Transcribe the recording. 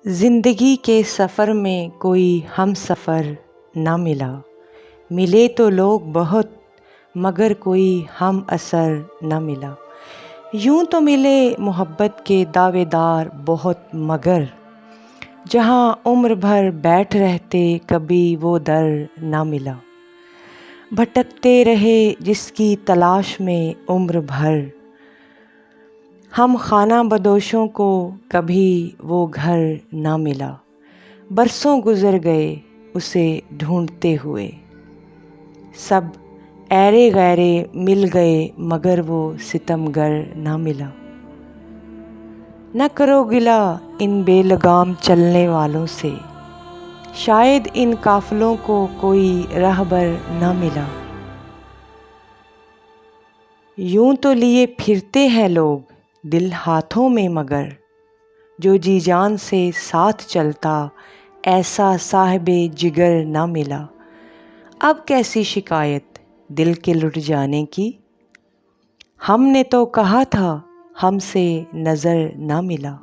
زندگی کے سفر میں کوئی ہم سفر نہ ملا، ملے تو لوگ بہت مگر کوئی ہم اثر نہ ملا۔ یوں تو ملے محبت کے دعوے دار بہت مگر جہاں عمر بھر بیٹھ رہتے کبھی وہ در نہ ملا۔ بھٹکتے رہے جس کی تلاش میں عمر بھر، ہم خانہ بدوشوں کو کبھی وہ گھر نہ ملا۔ برسوں گزر گئے اسے ڈھونڈتے ہوئے، سب ایرے غیرے مل گئے مگر وہ ستمگر نہ ملا۔ نہ کرو گلہ ان بے لگام چلنے والوں سے، شاید ان قافلوں کو کوئی رہبر نہ ملا۔ یوں تو لیے پھرتے ہیں لوگ دل ہاتھوں میں مگر جو جی جان سے ساتھ چلتا ایسا صاحب جگر نہ ملا۔ اب کیسی شکایت دل کے لٹ جانے کی، ہم نے تو کہا تھا ہم سے نظر نہ ملا۔